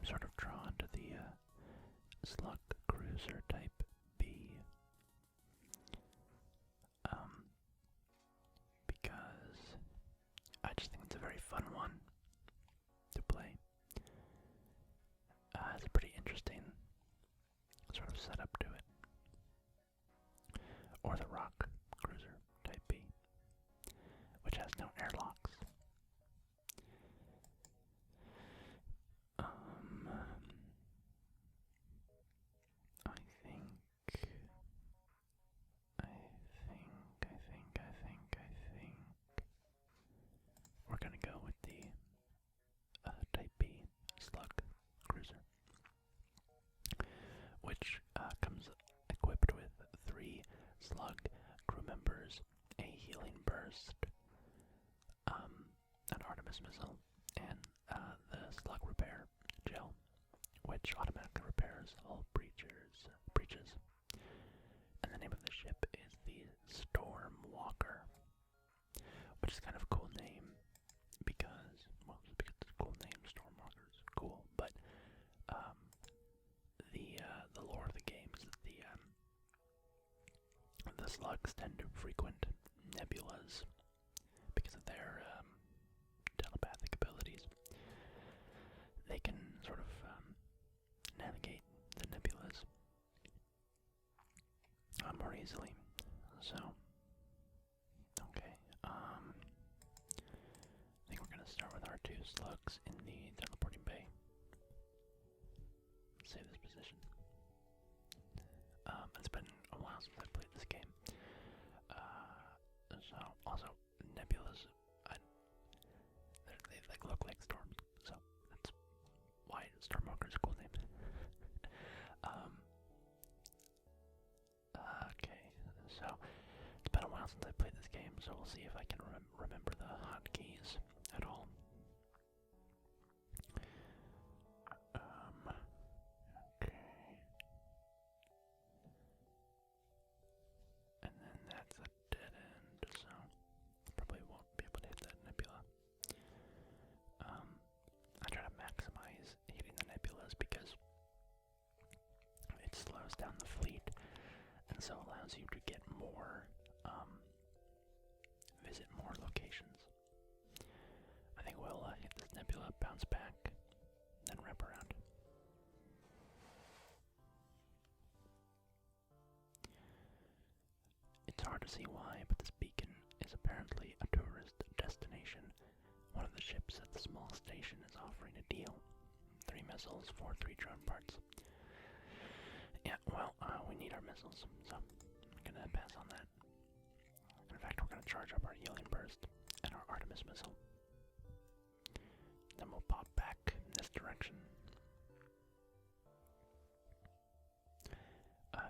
sort of drawn to the Slug Cruiser Type B. Because I just think it's a very fun one to play. It's a pretty interesting sort of setup to it. Or the Rock Cruiser Type B, which has no airlocks. I think we're gonna go with the Type B Slug Cruiser, which comes equipped with 3 Slug crew members, a healing burst, an Artemis missile, and the Slug repair gel, which automatically repairs all breaches. And the name of the ship is the Stormwalker, which is kind of a cool name because, well, just because it's a cool name, Stormwalker is cool, but the lore of the game is that the slugs tend to frequent nebulas because of their telepathic abilities. They can sort of navigate the nebulas more easily. So, okay, I think we're gonna start with our 2 slugs in the teleporting bay. Save this position. It's been a while since I've played this game. So, also, nebulas, they look like storms, so that's why Stormwalker is a cool name. Okay, so it's been a while since I played this game, so we'll see if I can remember the hotkeys at all. Okay. And then that's a dead end, so probably won't be able to hit that nebula. I try to maximize hitting the nebulas because it slows down the fleet and so allows you to get more, visit more locations. I think we'll hit this nebula, bounce back, then wrap around. It's hard to see why, but this beacon is apparently a tourist destination. One of the ships at the small station is offering a deal. 3 missiles for 3 drone parts. Yeah, well, we need our missiles, so I'm gonna pass on that. In fact, we're gonna charge up our healing burst and our Artemis missile. Then we'll pop back in this direction.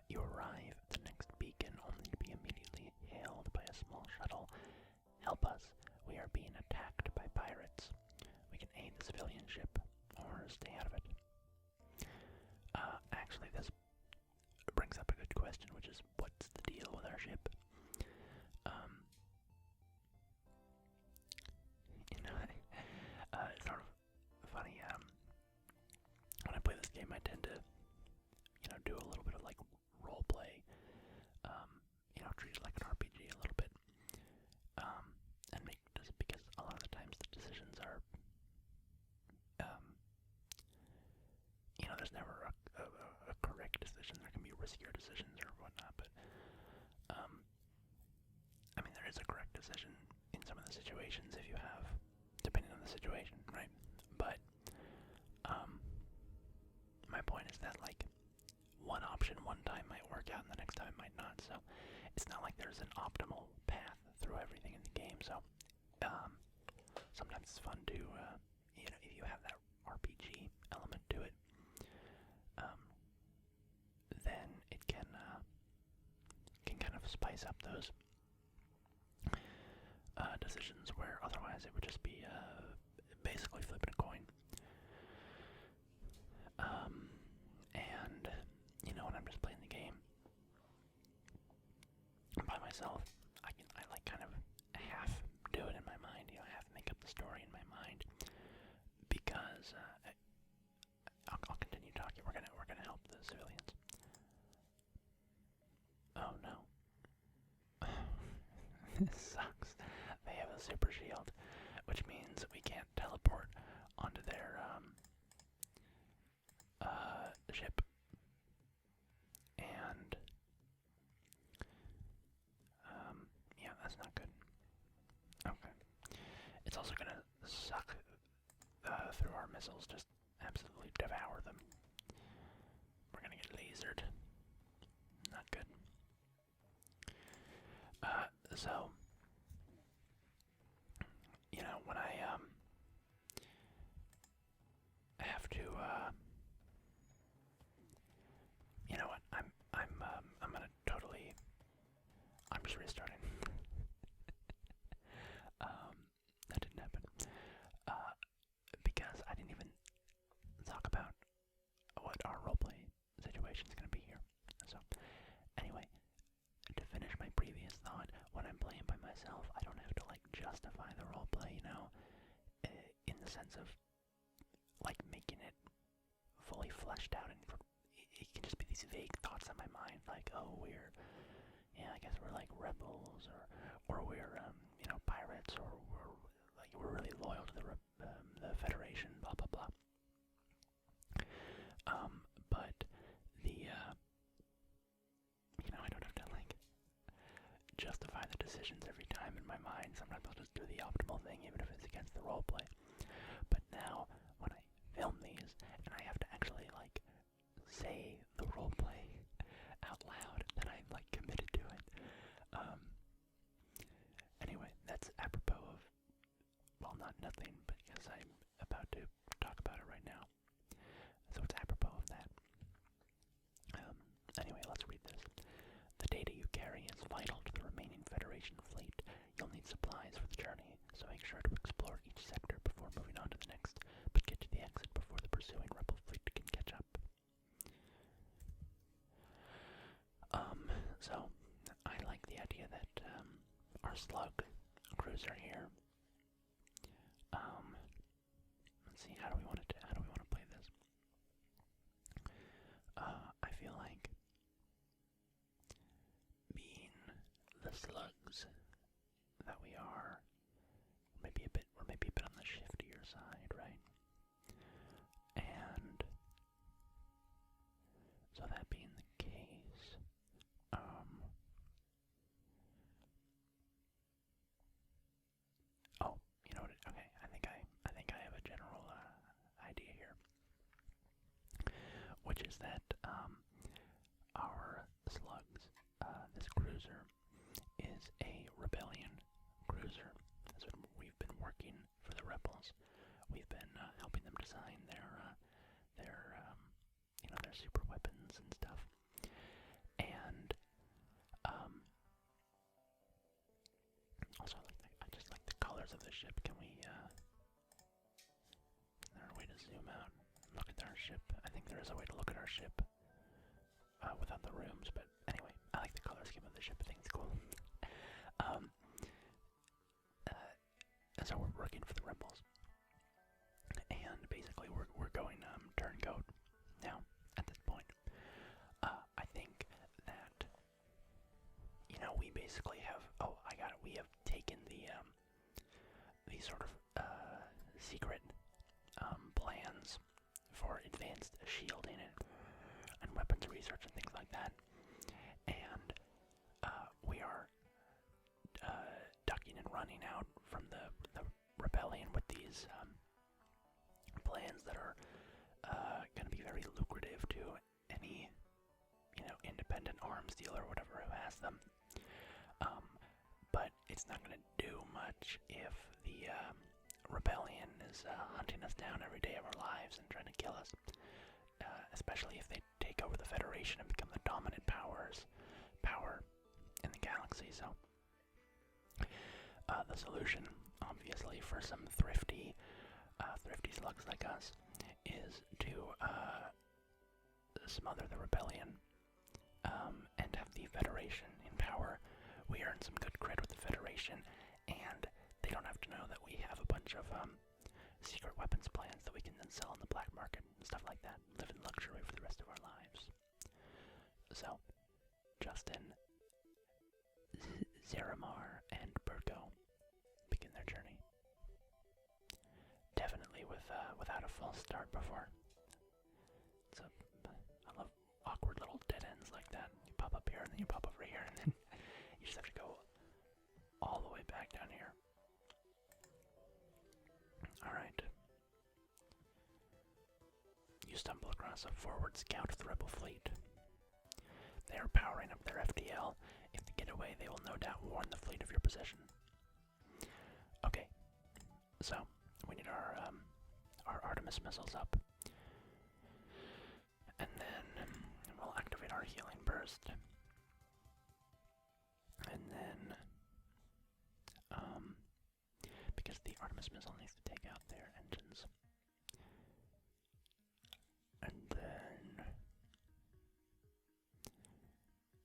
You arrive at the next beacon only to be immediately hailed by a small shuttle. Help us, we are being attacked by pirates. We can aid the civilian ship, or stay out of it. Actually, this brings up a good question, which is, what's the deal with our ship? It's sort of funny, when I play this game, I tend to, do a little bit of, like, role play, treat it like an RPG a little bit, and make just because a lot of the times the decisions are, there's never a correct decision. There can be riskier decisions or whatnot, but, there is a correct decision in some of the situations if you have, depending on the situation, right? But, my point is that, like, one option one time might work out and the next time it might not, so it's not like there's an optimal path through everything in the game, so sometimes it's fun to, if you have that RPG element to it, then it can kind of spice up those decisions where otherwise it would just be basically flipping a coin. And when I'm just playing the game by myself, I like kind of half do it in my mind, half make up the story in my mind, because civilians. Oh no. This sucks. They have a super shield, which means we can't teleport onto their ship. And yeah, that's not good. Okay. It's also gonna suck through our missiles, just absolutely devour them. We're gonna get lasered. Not good. So, you know, when I have to, you know what? I'm gonna totally. I'm just restarting. That didn't happen. Because I didn't even talk about what our roleplay situation is gonna be here. So, anyway, to finish my previous thought, when I'm playing by myself, I don't have to like justify the roleplay, you know, in the sense of like making it fully fleshed out, and it can just be these vague thoughts in my mind, like, oh, I guess we're like rebels, or we're you know, pirates, or we're really loyal to the Federation, blah blah blah. But the you know, I don't have to like justify the decisions every time in my mind. Sometimes I'll just do the optimal thing, even if it's against the roleplay. But now, when I film these, and I have to actually like say the roleplay out loud, that I'm like committed to it. Anyway, that's apropos of, well, not nothing, but because I'm about to talk about it right now. So it's apropos of that. Anyway, let's read this. The data you carry is vital to the remaining Federation fleet. You'll need supplies for the journey, so make sure to explore each sector before moving on to the next, but get to the exit before the pursuing rebel fleet can catch up. So, I like the idea that, our Slug Cruiser here, let's see, how do we want to play this? I feel like being the slugs that we are, we're maybe a bit on the shiftier side, right? And so that being the case, oh, you know what? Okay, I think I have a general idea here, which is that our slugs, this cruiser, is a rebellion cruiser. That's what we've been working for the rebels. We've been helping them design you know, their super weapons and stuff. And also, I just like the colors of the ship. Can we? Is there a way to zoom out and look at our ship? I think there is a way to look at our ship without the rooms. But anyway, I like the color scheme of the ship. I think it's cool. So we're working for the rebels, and basically we're going turncoat now at this point. I think that, you know, we basically have, we have taken the sort of secret plans for advanced shielding and weapons research and things like that, and we are ducking and running out from the rebellion with these plans that are going to be very lucrative to any, you know, independent arms dealer or whatever who has them. But it's not going to do much if the rebellion is hunting us down every day of our lives and trying to kill us, especially if they take over the Federation and become the dominant power in the galaxy. So the solution, obviously, for some thrifty slugs like us, is to smother the rebellion and have the Federation in power. We earn some good cred with the Federation, and they don't have to know that we have a bunch of secret weapons plans that we can then sell on the black market and stuff like that. Live in luxury for the rest of our lives. So, Justin, Zeramar, and Burgo begin their journey. Definitely without a false start before. I love awkward little dead ends like that. You pop up here and then you pop over here and then you just have to go all the way back down here. Alright. You stumble across a forward scout of the rebel fleet. They are powering up their FTL. If they get away, they will no doubt warn the fleet of your position. Okay, so we need our Artemis missiles up. And then we'll activate our healing burst. And then, because the Artemis missile needs to take out their engines. And then,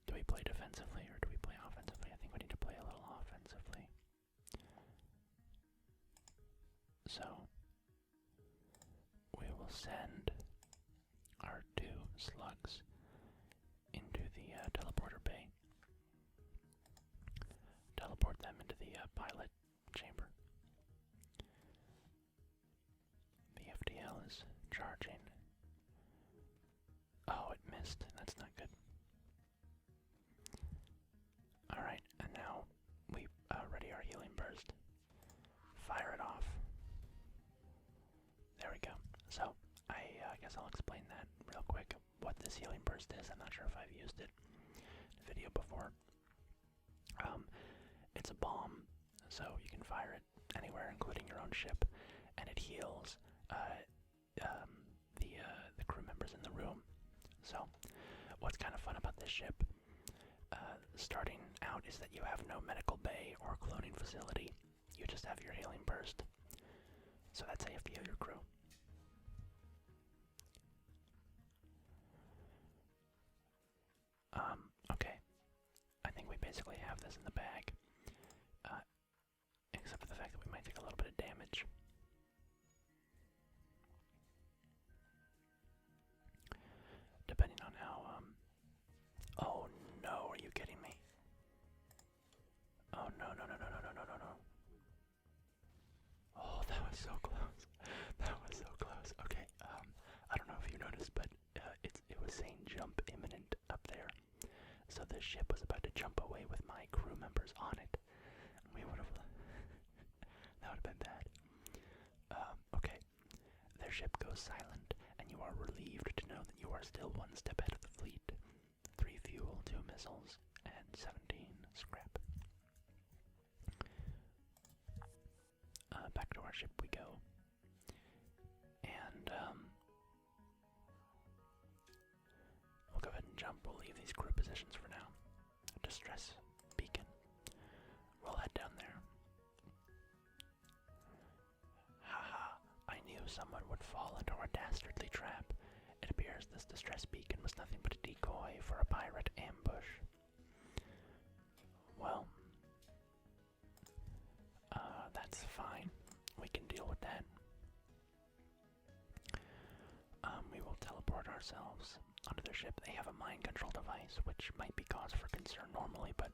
do we play defensively or do we play offensively? I think we need to play a little offensively. So, we will send our 2 slugs into the teleporter bay. Teleport them into the pilot chamber. The FTL is charging. Oh, it missed. That's not good. Alright, and now we ready our healing burst. Fire it off. There we go. So, I guess I'll explain that real quick, what this healing burst is. I'm not sure if I've used it in a video before. It's a bomb, so you can fire it anywhere, including your own ship, and it heals the crew members in the room. So, what's kind of fun about this ship, starting out, is that you have no medical bay or cloning facility. You just have your healing burst. So that's how you have to heal your crew. Okay. I think we basically have this in the bag. Except for the fact that we might take a little bit of damage. Depending on how, oh no, are you kidding me? Oh no, no, no, no, no, no, no, no, no. Oh, that was so close. That was so close. Okay, I don't know if you noticed, but it was saying jump imminent up there. So the ship was about to jump away with my crew members on it. We would have... that would have been bad. Okay. Their ship goes silent, and you are relieved to know that you are still one step ahead of the fleet. 3 fuel, 2 missiles, and 17 scrap. Back to our ship we go. And, we'll go ahead and jump. We'll leave these crew positions for now. Distress beacon. We'll head down there. Haha, I knew someone would fall into our dastardly trap. It appears this distress beacon was nothing but a decoy for a pirate ambush. Well, that's fine. We can deal with that. We will teleport ourselves onto their ship. They have a mind control device, which might be cause for concern normally, but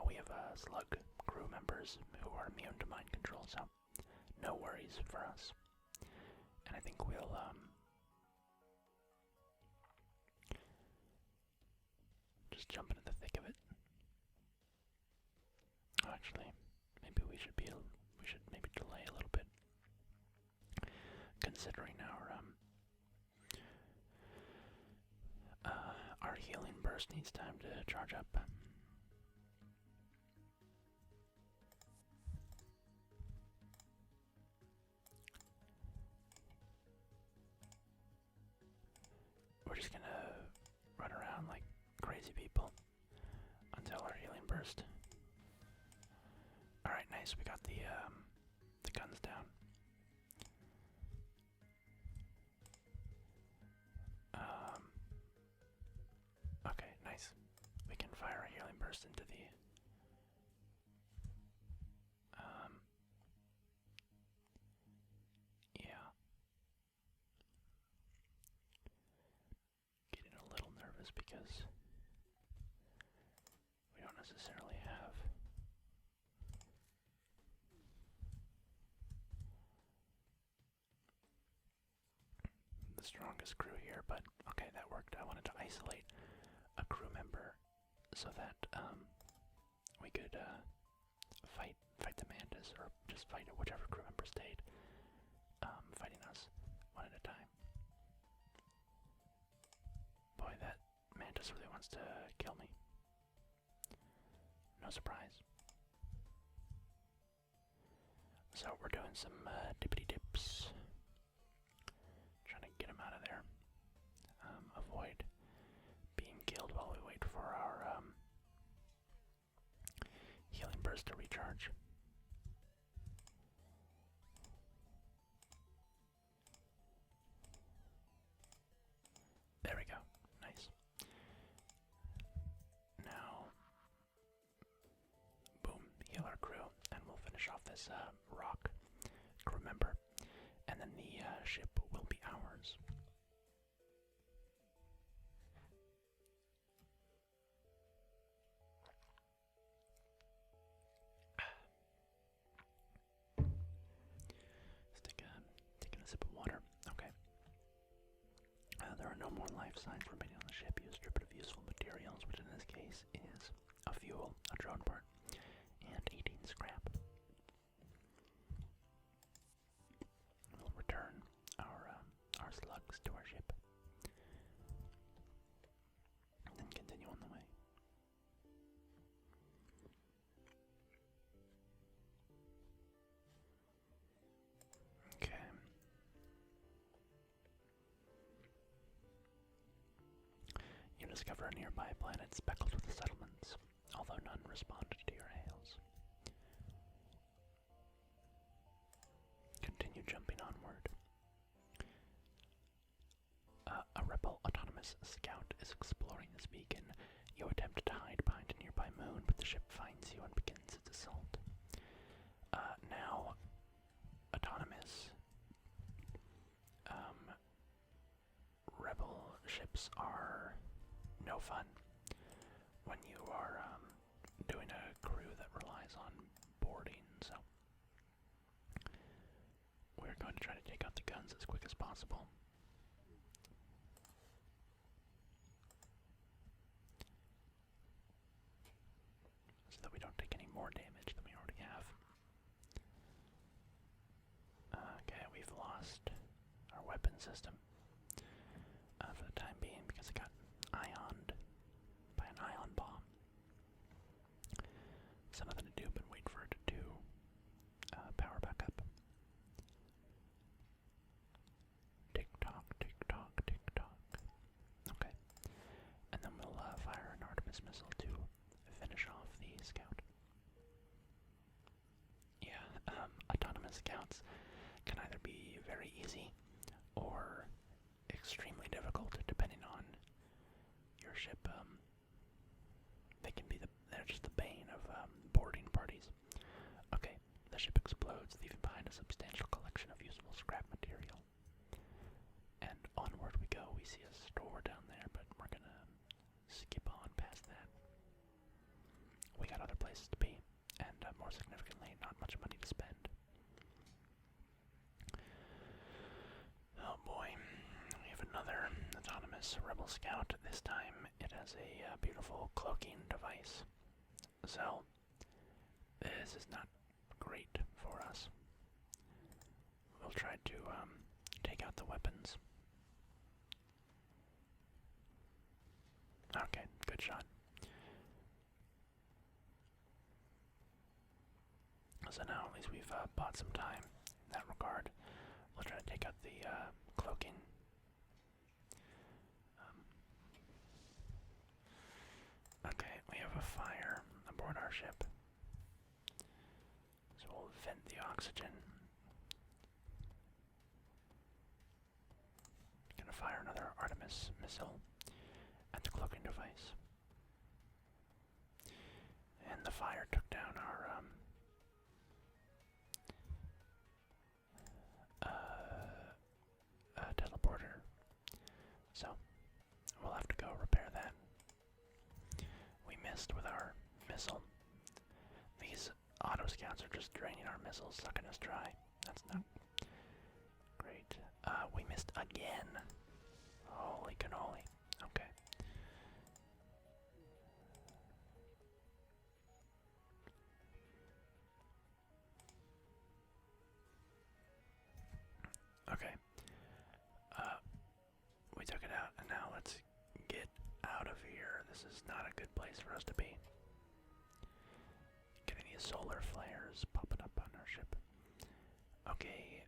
we have Slug crew members who are immune to mind control, so no worries for us. And I think we'll just jump into the thick of it. Actually, maybe we should maybe delay a little bit, considering our healing burst needs time to charge up. We're just gonna run around like crazy people until our healing burst. Alright, nice, we got the guns down. Okay, nice. We can fire a healing burst into the necessarily have the strongest crew here, but okay, that worked. I wanted to isolate a crew member so that we could fight the mantis, or just fight whichever crew member stayed fighting us one at a time. Boy, that mantis really wants to kill me. No surprise. So we're doing some dippity dips, trying to get him out of there. Avoid being killed while we wait for our healing burst to recharge. There we go. Nice. Now, boom, heal our crew, and we'll finish off this rock crew member, and then the ship will be ours. Taking a sip of water. Okay. There are no more life signs remaining on the ship. You strip it of useful materials, which in this case is a fuel, a drone part, and 18 scrap. We'll return our slugs to our ship, and then continue on the way. Okay. You discover a nearby planet speckled with settlements, although none responded to your hails. Continue jumping onward. A rebel autonomous scout is exploring this beacon. You attempt to hide behind a nearby moon, but the ship finds you and begins its assault. Now, autonomous rebel ships are no fun when you are doing a crew that relies on boarding, so we're going to try to take out the guns as quick as possible. So that we don't take any more damage than we already have. Okay, we've lost our weapon system for the time being because it got ioned by an ion bomb. So nothing to do but wait for it to power back up. Tick tock, tick tock, tick tock. Okay. And then we'll fire an Artemis missile to finish off the scout. Yeah, autonomous scouts can either be very easy or extremely difficult depending on your ship. They're just the bane of boarding parties. Okay, the ship explodes, leaving behind a substantial collection of usable scrap material. And onward we go. We see a store down there, but we're gonna skip on past that. We got other places to be, and more significantly, not much money to spend. Oh boy, we have another autonomous rebel scout. This time it has a beautiful cloaking device. So, this is not great for us. We'll try to take out the weapons. Okay, good shot. So now at least we've bought some time in that regard. We'll try to take out the cloaking. Okay, we have a fire aboard our ship. So we'll vent the oxygen. Gonna fire another Artemis missile at the cloaking device. And the fire took down our teleporter. So we'll have to go repair that. We missed with our missile. These auto scouts are just draining our missiles, sucking us dry. That's not great. We missed again. Holy cannoli. Okay. Okay. We took it out, and now let's get out of here. This is not a good place for us to be. Getting these solar flares popping up on our ship. Okay,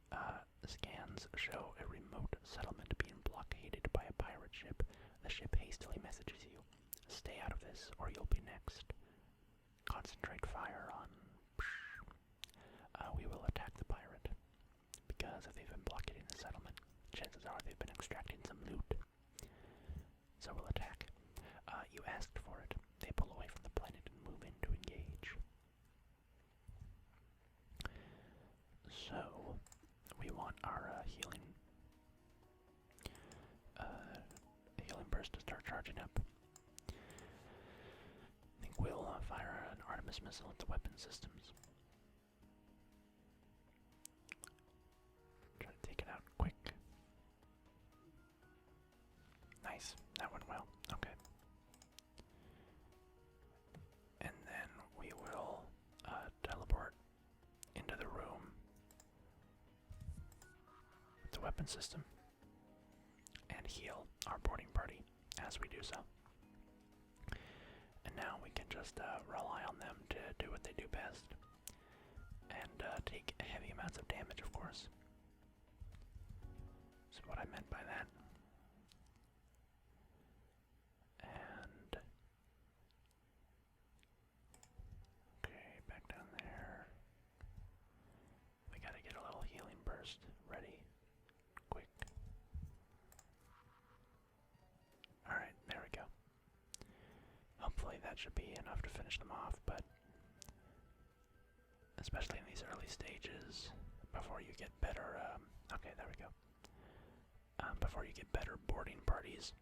scans show a remote settlement being blockaded by a pirate ship. The ship hastily messages you. Stay out of this, or you'll be next. Concentrate fire on... we will attack the pirate. Because if they've been blockading the settlement, chances are they've been extracting some loot. So we'll attack. You asked for it. They pull away from the planet and move in to engage. So, we want our healing burst to start charging up. I think we'll fire an Artemis missile at the weapon systems. Try to take it out quick. Nice, that went well. Okay. And then we will teleport into the room with the weapon system and heal our boarding party as we do so. And now we can just rely on them to do what they do best and take heavy amounts of damage, of course. That's what I meant by that. And okay, back down there. We gotta get a little healing burst ready. Quick. Alright, there we go. Hopefully that should be enough to finish them off, but especially in these early stages, before you get better, okay, there we go. Before you get better boarding parties,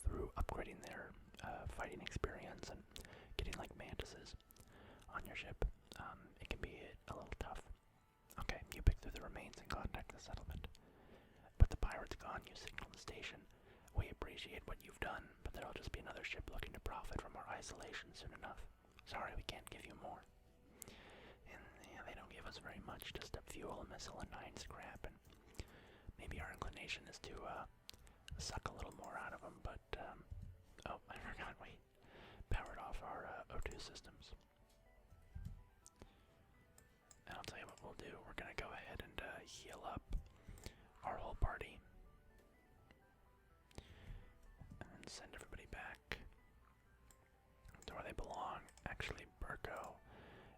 through upgrading their fighting experience and getting like mantises on your ship, it can be a little tough. Okay, you pick through the remains and contact the settlement. But the pirate's gone, you signal the station. We appreciate what you've done, but there'll just be another ship looking to profit from our isolation soon enough. Sorry, we can't give you more. And yeah, they don't give us very much, just a fuel, a missile, and 9 scrap, and maybe our inclination is to suck a little more out of them, but oh, I forgot we powered off our O2 systems. And I'll tell you what we'll do. We're gonna go ahead and heal up our whole party and then send everybody back to where they belong. Actually, Burko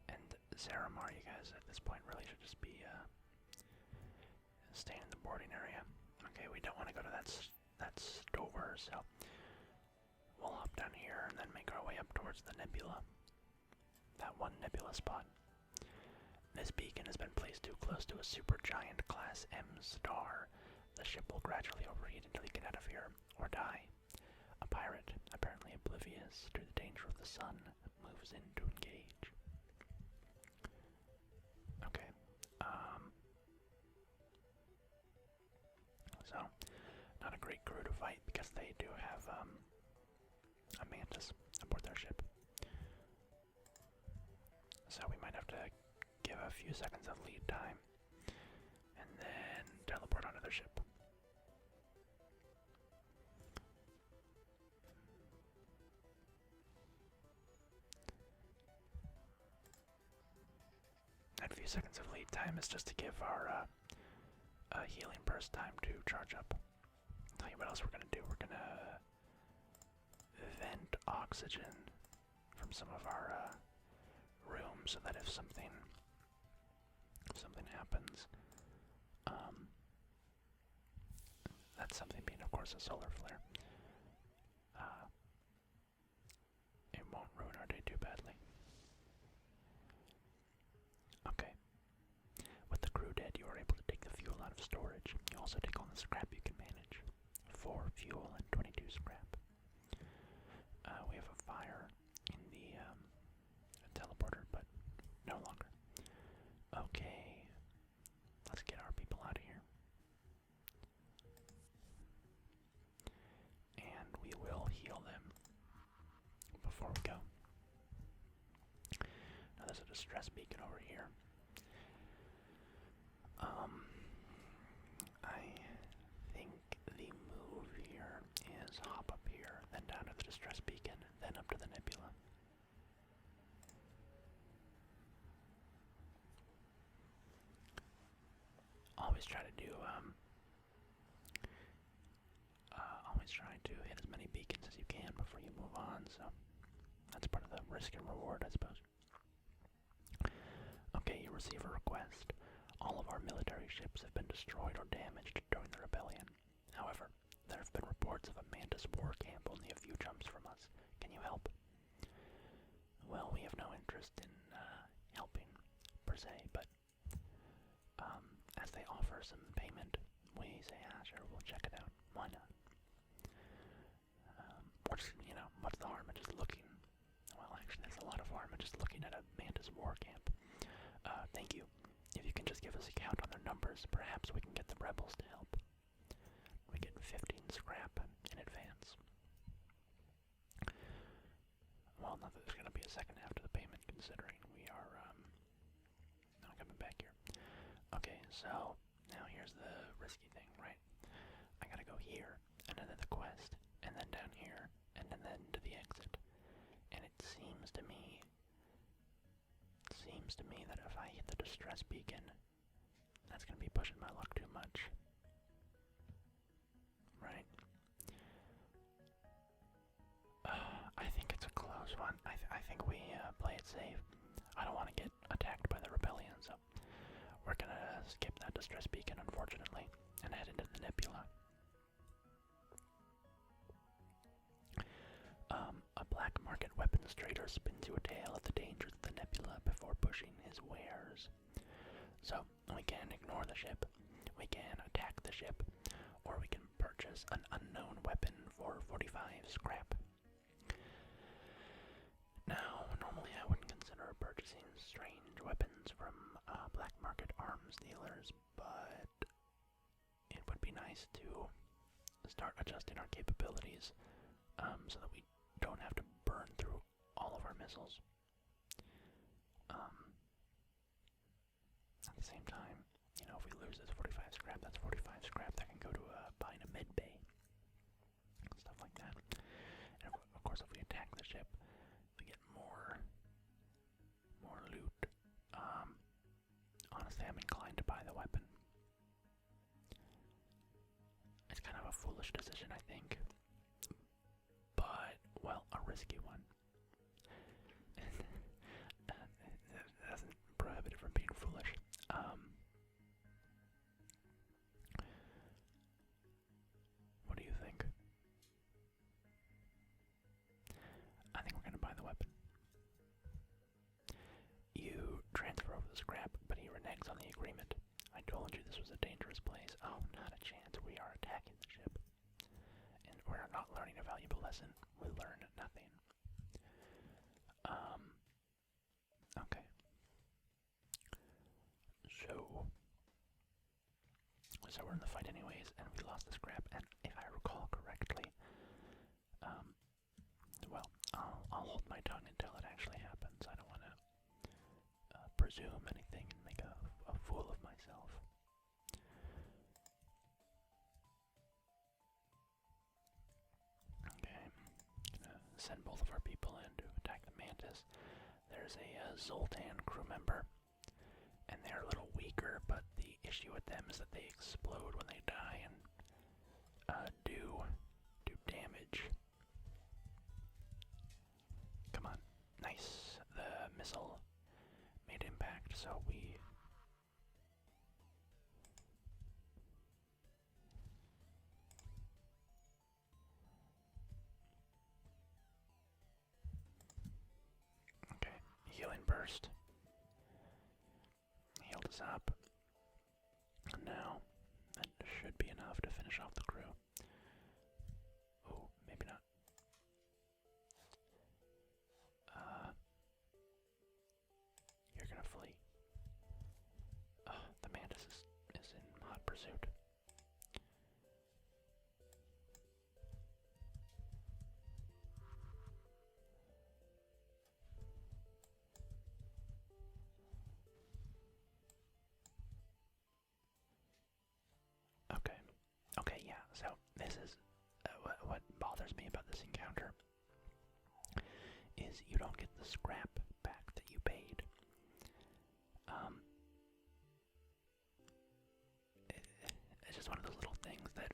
and Zaramar, you guys at this point really should just be staying in the boarding area. Okay, we don't want to go to that store, so we'll hop down here and then make our way up towards the nebula. That one nebula spot. This beacon has been placed too close to a supergiant Class M star. The ship will gradually overheat until you get out of here, or die. A pirate, apparently oblivious to the danger of the sun, moves in to engage. Okay. So, not a great crew to fight because they do have a mantis aboard their ship. So we might have to give a few seconds of lead time and then teleport onto their ship. That few seconds of lead time is just to give our healing burst time to charge up. I'll tell you what else we're gonna do. We're gonna vent oxygen from some of our rooms so that if something happens, that's something being, of course, a solar flare. It won't ruin our day too badly. Okay. With the crew dead, you are able to take the fuel out of storage. You also take all the scrap you can manage. 4 fuel and 22 scrap. We have a fire in the before we go. Now there's a distress beacon over here. I think the move here is hop up here, then down to the distress beacon, then up to the nebula. Always try to do, always try to hit as many beacons as you can before you move on, so that's part of the risk and reward, I suppose. Okay, you receive a request. All of our military ships have been destroyed or damaged during the rebellion. However, there have been reports of a Mantis war camp only a few jumps from us. Can you help? Well, we have no interest in helping, per se, but as they offer some payment, we say, sure, we'll check it out. Why not? What's the harm in just looking? Well, actually, there's a lot of harm in just looking at a Mantis war camp. Thank you. If you can just give us a count on their numbers, perhaps we can get the rebels to help. We get 15 scrap in advance. Well, not that there's going to be a second after the payment, considering we are, not coming back here. Okay, so, now here's the risky thing, right? I gotta go here, and then to the quest, and then down here, and then to the exit. And it seems to me that if I hit the distress beacon, that's gonna be pushing my luck too much. Right? I think it's a close one. I think we play it safe. I don't want to get attacked by the rebellion, so we're gonna skip that distress beacon, unfortunately, and head into the nebula. A black market weapons trader spins you a tale of the dangers of the nebula before pushing his wares. So, we can ignore the ship, we can attack the ship, or we can purchase an unknown weapon for 45 scrap. Now, normally I wouldn't consider purchasing strange weapons from black market arms dealers, but it would be nice to start adjusting our capabilities so that we don't have to burn through all of our missiles. At the same time, if we lose this 45 scrap, that's 45 scrap that can go to buying a mid-bay. Stuff like that. And of course, if we attack the ship, we get more loot. Honestly, I'm inclined to buy the weapon. It's kind of a foolish decision, I think. But, well, a risky one. That doesn't prohibit it from being foolish. What do you think? I think we're gonna buy the weapon. You transfer over the scrap, but he reneges on the agreement. I told you this was a dangerous place. Oh, not a chance. We are attacking the ship. And we're not learning a valuable lesson. We learn nothing. Okay. So we're in the fight anyways, and we lost the scrap, and if I recall correctly, well, I'll hold my tongue until it actually happens. I don't want to presume anything and make a fool of myself. Okay, gonna send both of our people in to attack the Mantis. There's a Zoltan crew member, and they're a little weaker, but the issue with them is that they explode when they die and do damage. Come on, nice. The missile made impact, so we okay, healing burst. Healed us up. And now, that should be enough to finish off the crew. Oh, maybe not. You're gonna flee. The Mantis is in hot pursuit. is you don't get the scrap back that you paid. It's just one of those little things that,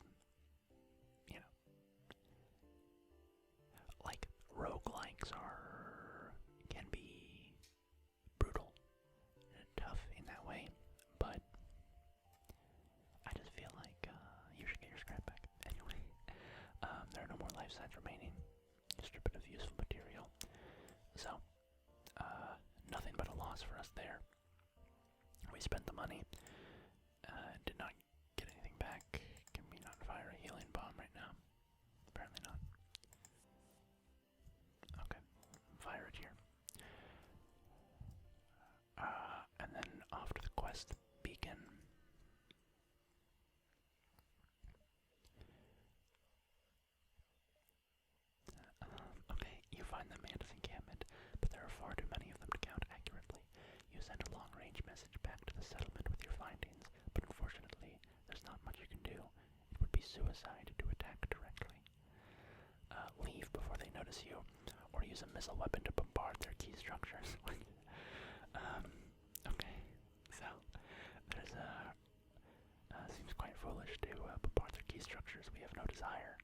you know, like roguelikes can be brutal and tough in that way, but I just feel like you should get your scrap back. Anyway, there are no more life signs remaining. You strip it of useful material. So, nothing but a loss for us there. We spent the money, did not get anything back. Can we not fire a healing bomb right now? Apparently not. Okay, fire it here. And then off to the quest beacon. Okay, you find the Mantis encampment, but there are far too many of them to count accurately. You send a long-range message back to the settlement with your findings, but unfortunately, there's not much you can do. It would be suicide to attack directly. Leave before they notice you, or use a missile weapon to bombard their key structures. Okay, so there's seems quite foolish to bombard their key structures. We have no desire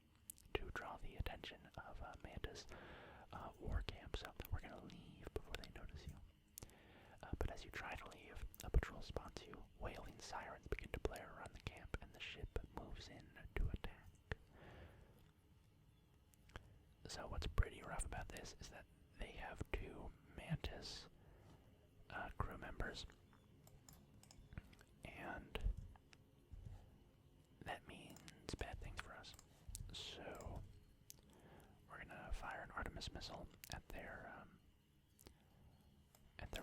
to draw the attention of Mantis war camp, so we're gonna leave before they notice you. But as you try to leave, a patrol spots you. Wailing sirens begin to blare around the camp, and the ship moves in to attack. So what's pretty rough about this is that they have two Mantis crew members, and that means bad things for us. So we're gonna fire an Artemis missile at their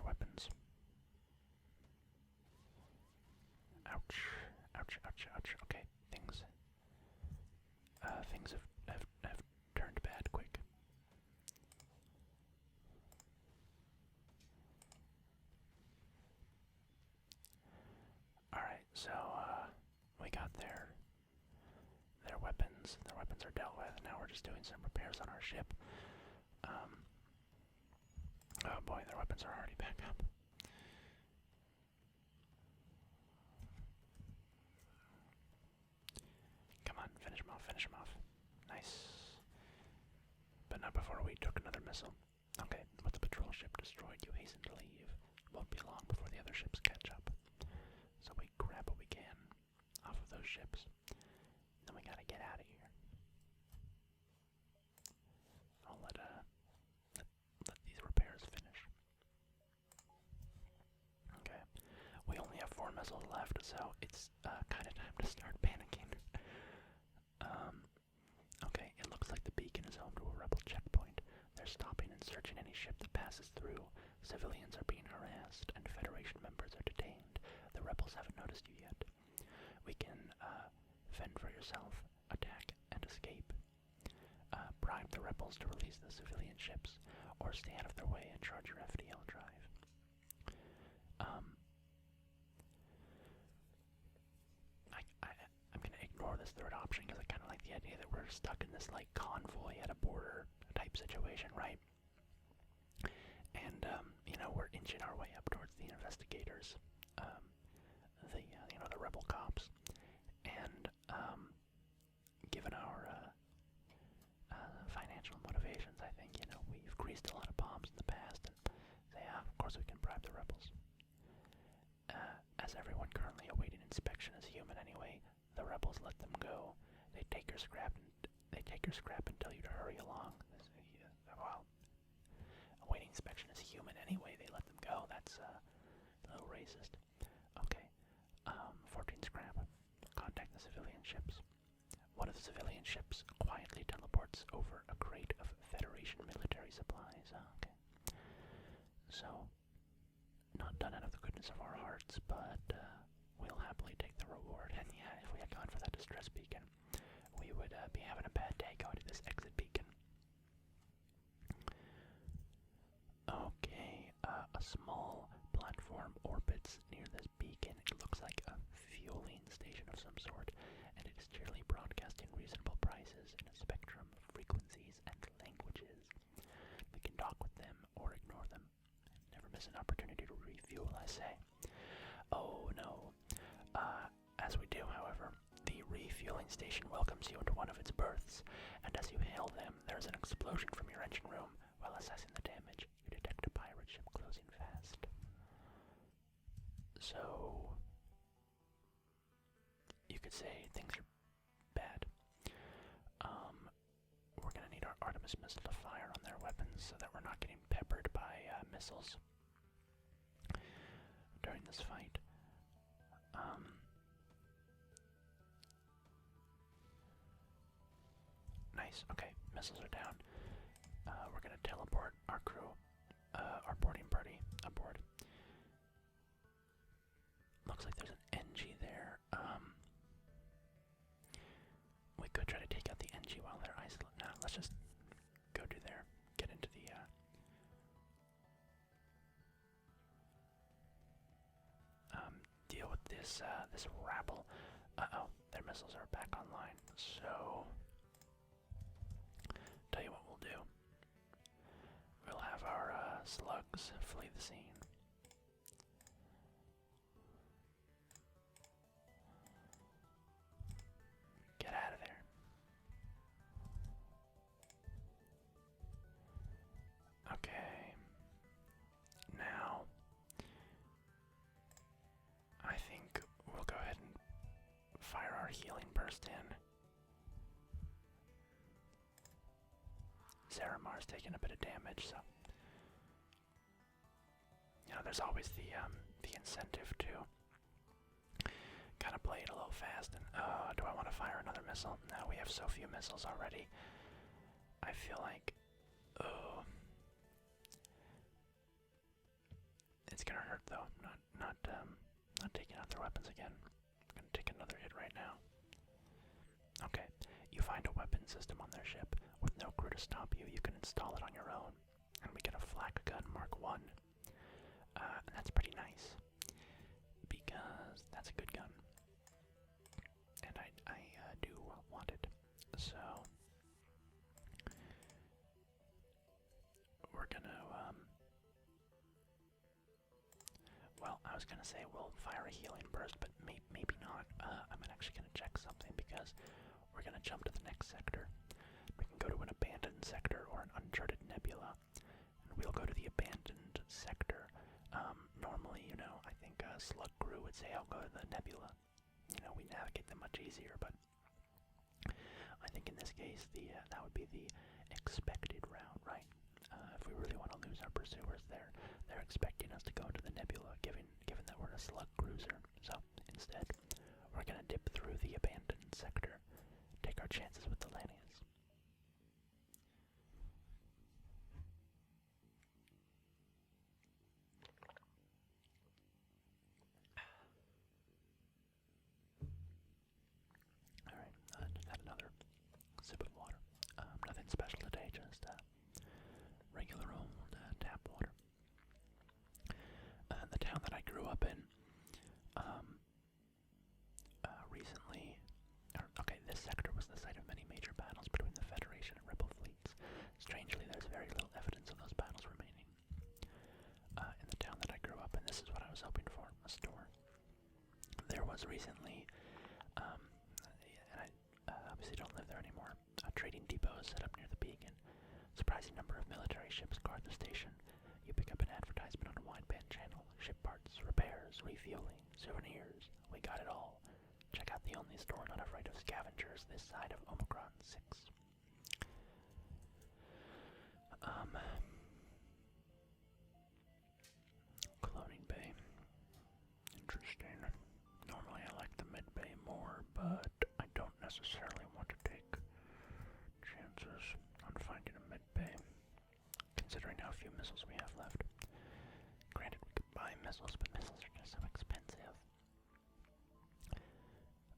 weapons. Ouch! Ouch! Ouch! Ouch! Okay, things have turned bad quick. All right, so we got their weapons. Their weapons are dealt with. Now we're just doing some repairs on our ship. Oh boy, their weapons are already back up. Come on, finish them off, finish them off. Nice. But not before we took another missile. Okay, with the patrol ship destroyed, you hasten to leave. Won't be long before the other ships catch up. So we grab what we can off of those ships. Then we gotta get out of here. I'll let these repairs finish. Okay, we only have 4 missiles left, so it's kind of time to start panicking. Okay, it looks like the beacon is home to a rebel checkpoint. They're stopping and searching any ship that passes through. Civilians are being harassed, and Federation members are detained. The rebels haven't noticed you yet. We can fend for yourself, attack, and escape. Bribe the rebels to release the civilian ships, or stay out of their way and charge your FTL drive. I'm gonna ignore this third option because I kind of like the idea that we're stuck in this like convoy at a border type situation, right? And we're inching our way up towards the investigators, the rebel cops, and given our financial motivations, I think we've greased a lot of palms in the past, and so yeah, of course we can bribe the rebels. As everyone currently awaiting inspection is human anyway, the rebels let them go. They take your scrap and tell you to hurry along. Well, awaiting inspection is human anyway. They let them go. That's a little racist. Okay. 14 scrap. Contact the civilian ships. One of the civilian ships quietly teleports over a crate of Federation military supplies. Okay. So, not done out of the goodness of our hearts, but we'll happily take the reward. And yeah, if we had gone for that distress beacon, we would be having a bad day going to this exit beacon. Okay, a small platform orbits near this beacon. It looks like a fueling station of some sort, and it is cheerily broadcasting reasonable prices in a spectrum of frequencies and languages. We can talk with them miss an opportunity to refuel, I say. Oh no. As we do, however, the refueling station welcomes you into one of its berths, and as you hail them, there is an explosion from your engine room. While assessing the damage, you detect a pirate ship closing fast. So, you could say things are bad. We're gonna need our Artemis missile to fire on their weapons so that we're not getting peppered by missiles during this fight. Nice. Okay, missiles are down. We're gonna teleport our crew, our boarding party aboard. Looks like there's an NG there. We could try to take out the NG while they're isolated. Nah, let's just go to there. Get into the deal with this this rabble. Uh-oh, their missiles are back online. So tell you what we'll do. We'll have our slugs flee the scene. Get out of there. Okay. Now, I think we'll go ahead and fire our healing burst in. Zaramar's taking a bit of damage, so you know there's always the incentive to kind of play it a little fast. And do I want to fire another missile? No, we have so few missiles already. I feel like it's gonna hurt though. Not taking out their weapons again. I'm gonna take another hit right now. Okay, you find a weapon system on their ship. With no crew to stop you, you can install it on your own. And we get a flak gun Mark 1. And that's pretty nice. Because that's a good gun. And I do want it. So we're gonna well, I was gonna say we'll fire a healing burst, but maybe not. I'm actually gonna check something because we're gonna jump to the next sector. We can go to an abandoned sector or an uncharted nebula, and we'll go to the abandoned sector. Normally, you know, I think Slug Crew would say I'll go to the nebula. You know, we navigate them much easier, but I think in this case that would be the expected route, right? If we really want to lose our pursuers, they're expecting us to go into the nebula, given that we're a Slug Cruiser. So instead, we're gonna dip through the abandoned sector, take our chances with the Lanius. Alright, just had another sip of water. Nothing special today, just regular old tap water. The town that I grew up in, recently, this sector was the site of many major battles between the Federation and Rebel fleets. Strangely, there's very little evidence of those battles remaining. In the town that I grew up in, this is what I was hoping for, a store. There was recently, and I obviously don't live there anymore, a trading depot set up near the beacon. Surprising number of military ships guard the station. You pick up an advertisement on a wideband channel. Ship parts, repairs, refueling, souvenirs. We got it all. Check out the only store not afraid of scavengers this side of Omicron 6. Cloning bay. Interesting. Normally I like the mid bay more, but I don't necessarily want to take chances on finding a mid bay, considering how few missiles we have left. Granted, we could buy missiles, but missiles are just so expensive.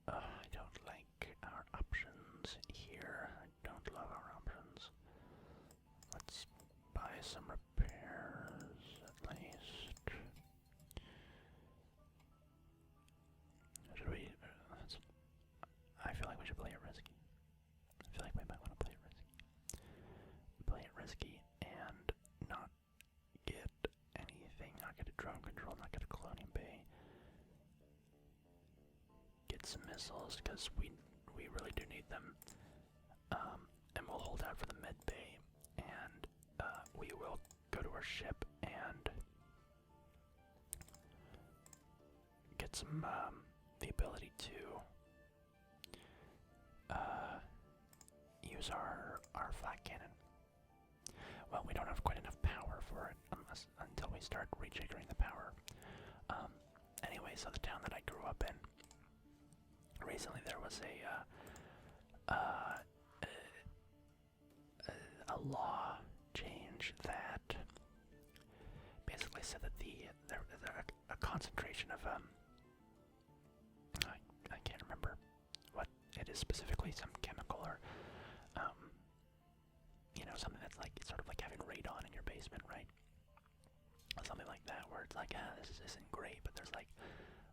I don't like our options here. I don't love our options. Let's buy some repairs, at least. Should we? I feel like we should play it risky. I feel like we might want to play it risky. Play it risky and not get anything some missiles because we really do need them. And we'll hold out for the med bay, and we will go to our ship and get some the ability to use our flak cannon. Well, we don't have quite enough power for it until we start rejiggering the power. Anyway, so the town that I grew up in, recently there was a law change that basically said that there a concentration of I can't remember what it is specifically, some chemical or something that's like sort of like having radon in your basement, right? Something like that, where it's like, this isn't great, but there's like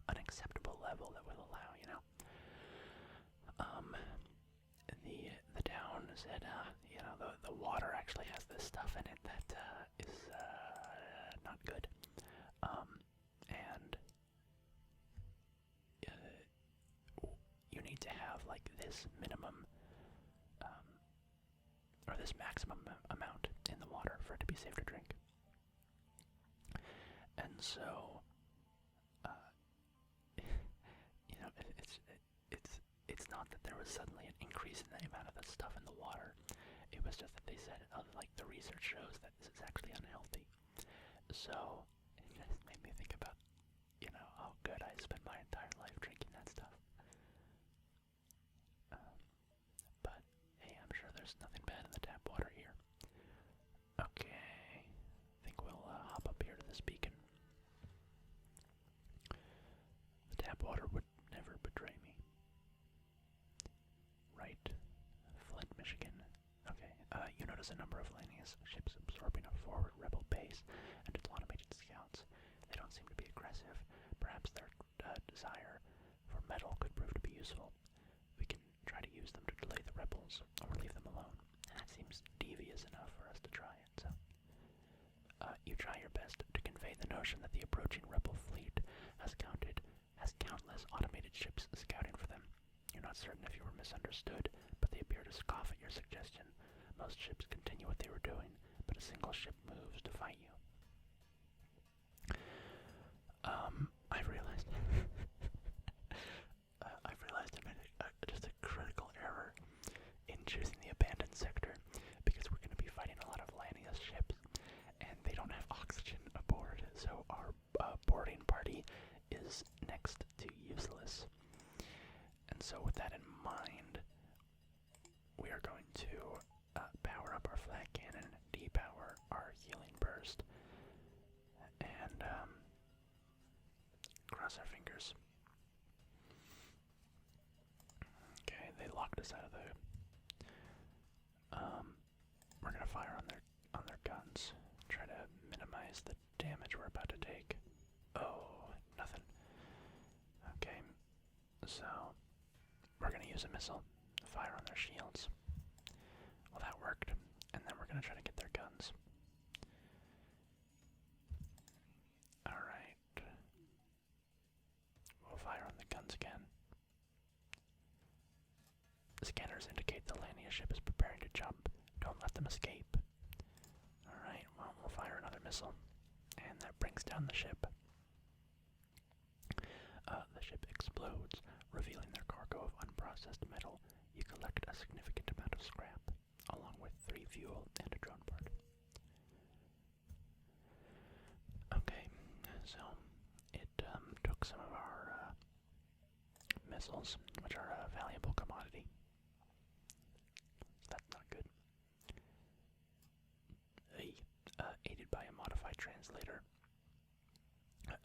an acceptable level that will allow, the town said, the water actually has this stuff in it that is not good, and you need to have like this minimum or this maximum amount in the water for it to be safe to drink. And so, it's not that there was suddenly an increase in the amount of the stuff in the water. It was just that they said, like, the research shows that this is actually unhealthy. So, it just made me think about, oh good, I spent my entire life drinking that stuff. But, hey, I'm sure there's nothing bad in the tap water here. Okay, I think we'll hop up here to this beacon. The tap water would never betray me. Right. Flint, Michigan. Okay, you notice a number of Lanius ships absorbing a forward rebel base and its automated scouts. They don't seem to be aggressive. Perhaps their desire for metal could prove to be useful. We can try to use them to delay the rebels, or leave them alone. That seems devious enough for us to try it, so. You try your best to convey the notion that the approaching rebel fleet has countless automated ships scouting for them. You're not certain if you were misunderstood, but they appear to scoff at your suggestion. Most ships continue what they were doing, but a single ship moves to fight you. I've realized I made just a critical error in choosing the abandoned sector, because we're going to be fighting a lot of Lanius ships, and they don't have oxygen aboard, so our boarding party is next to useless. And so with that in mind, we are going to power up our flak cannon, depower our healing burst, and cross our fingers. Okay, they locked us out of the. We're gonna fire on their guns, try to minimize the damage we're about to take. Oh, nothing. Okay, so we're gonna use a missile, fire on their shields. Well, that worked, and then we're gonna try to get their guns. Alright. We'll fire on the guns again. The scanners indicate the Lania ship is preparing to jump. Don't let them escape. Alright, well, we'll fire another missile, and that brings down the ship. The ship explodes, revealing their cargo of unprocessed metal. You collect a significant amount of scrap, along with 3 fuel and a drone part. Okay, so it took some of our missiles, which are a valuable commodity. So that's not good. Aided by a modified translator,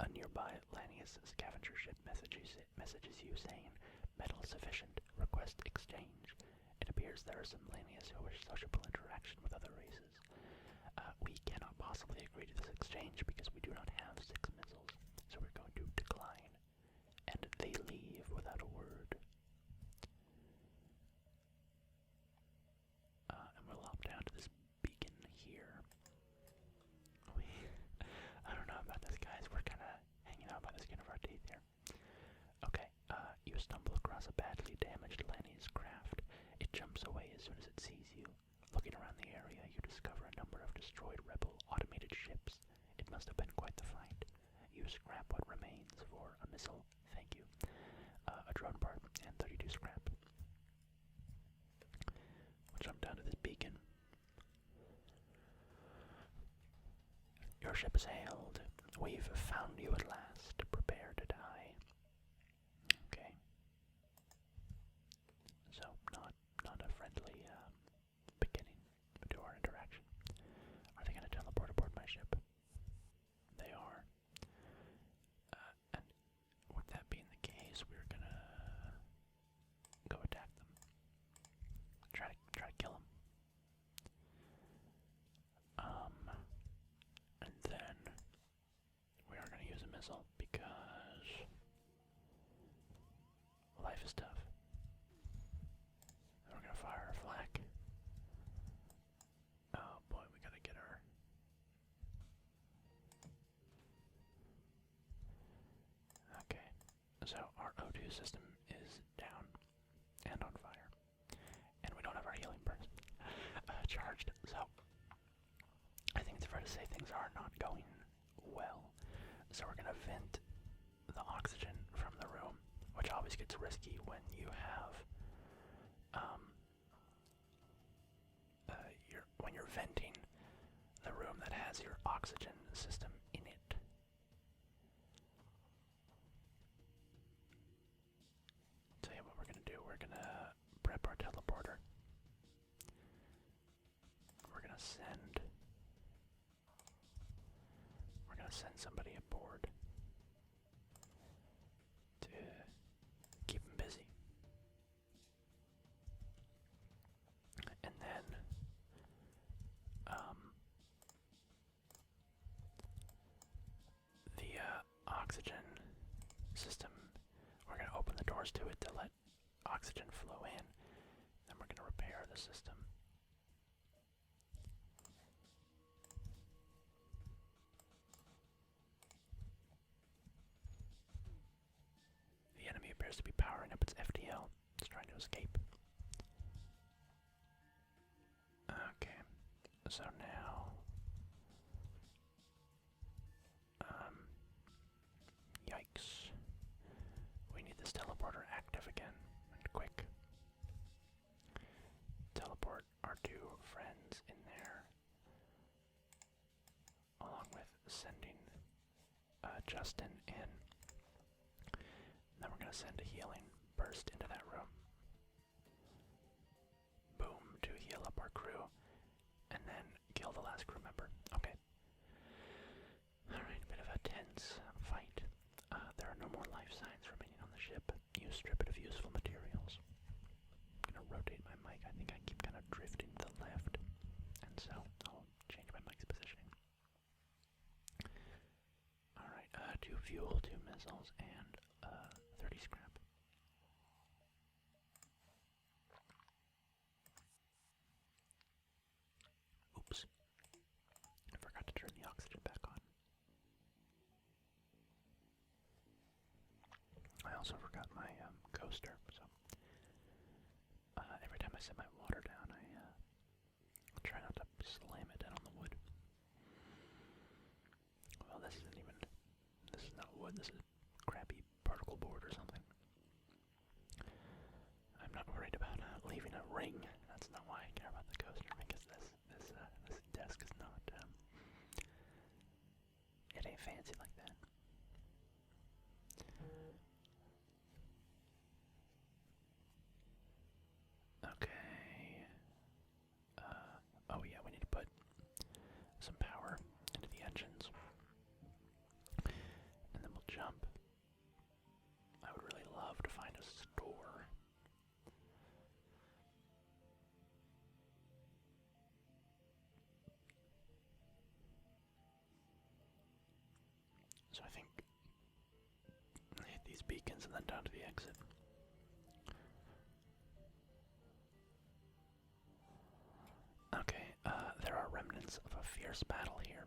a nearby Lanius scavenger ship messages you saying, "Metal sufficient, request exchange." It appears there are some Lanius who wish sociable interaction with other races. We cannot possibly agree to this exchange because we do not have 6 missiles, so we're going to decline. And they leave without a word. And we'll hop down to this beacon here. I don't know about this, guys. We're kind of hanging out by the skin of our teeth here. Okay, you stumble across across a badly damaged Lenny's craft. It jumps away as soon as it sees you. Looking around the area, you discover a number of destroyed rebel automated ships. It must have been quite the fight. You scrap what remains for a missile, thank you, a drone part, and 32 scrap. We'll jump down to this beacon. Your ship is hailed. We've found you at last. Prepare to die. Okay. So, not a friendly beginning to our interaction. Are they going to teleport aboard my ship? They are. And with that being the case, we're going to go attack them. Try to kill them. And then we are going to use a missile because life is tough. And we're going to fire our flak. Oh boy, we got to get our... Okay, so our O2 system is down and on fire. And we don't have our healing burst charged, so I think it's fair to say things are not going well. So we're going to vent the oxygen from the room, which always gets risky when you have when you're venting the room that has your oxygen system in it. Tell you what we're gonna do. We're gonna prep our teleporter. We're gonna send somebody aboard to keep them busy. And then the oxygen system, we're going to open the doors to it to let oxygen flow in. Then we're going to repair the system. The enemy appears to be powering up its FTL. It's trying to escape. Okay, so now, yikes. We need this teleporter active again, and quick. Teleport our two friends in there, along with sending Justin in. Then we're going to send a healing burst into that room. Boom, to heal up our crew, and then kill the last crew member. Okay. Alright, bit of a tense fight. There are no more life signs remaining on the ship. You strip it of useful materials. I'm gonna rotate my mic. I think I keep kind of drifting to the left, and so I'll change my mic's positioning. Alright, 2 fuel, 2 missiles, and 30 scrap. Oops. I forgot to turn the oxygen back on. I also forgot my coaster, so every time I set my water down, I try not to slam it down on the wood. Well, this is not wood, this is crappy particle board or something. I'm not worried about leaving a ring. That's not why I care about the coaster, because this desk is not, it ain't fancy like that. Okay. Oh yeah, we need to put some power into the engines. And then we'll jump. I would really love to find a store. So I think I hit these beacons and then down to the exit. Okay, there are remnants of a fierce battle here.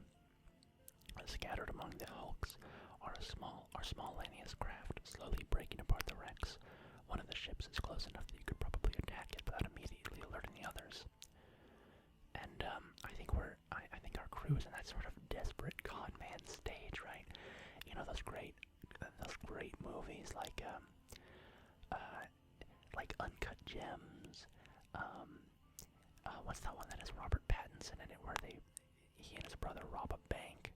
Scattered among the hulks are small Lanius craft, slowly breaking apart the wrecks. one of the ships is close enough that you could probably attack it without immediately alerting the others. And I think our crew is in that sort of desperate con man stage, right? You know those great movies like Uncut Gems. What's that one that has Robert Pattinson in it, where he and his brother rob a bank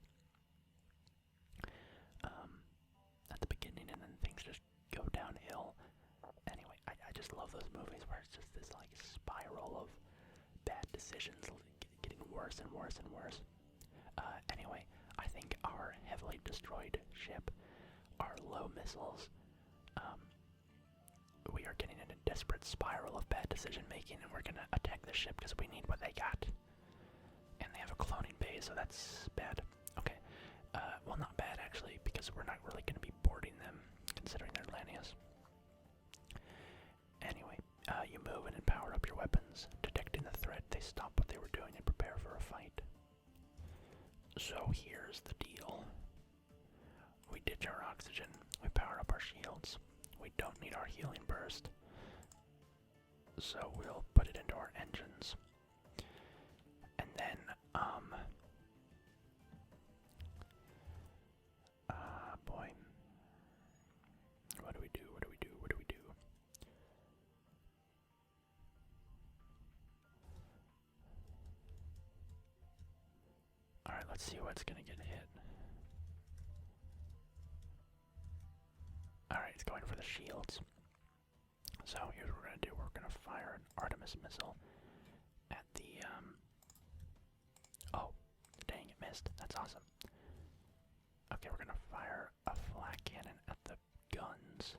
at the beginning, and then things just go downhill. Anyway, I just love those movies where it's just this like spiral of bad decisions getting worse and worse and worse. Anyway, I think our heavily destroyed ship, our low missiles, we are getting in a desperate spiral of bad decision making, and we're gonna attack the ship because we need what they got. And they have a cloning base, so that's bad. Okay, well, not bad actually, because we're not really gonna be boarding them, considering they're Lanius. Anyway, you move in and power up your weapons. Detecting the threat, they stop what they were doing and prepare for a fight. So here's the deal. We ditch our oxygen, we power up our shields. We don't need our healing burst, so we'll put it into our engines. And then, boy. What do we do? What do we do? What do we do? Alright, let's see what's gonna get hit. Alright, it's going for the shields. So here's what we're gonna do. We're gonna fire an Artemis missile at the, oh, dang, it missed. That's awesome. Okay, we're gonna fire a flak cannon at the guns.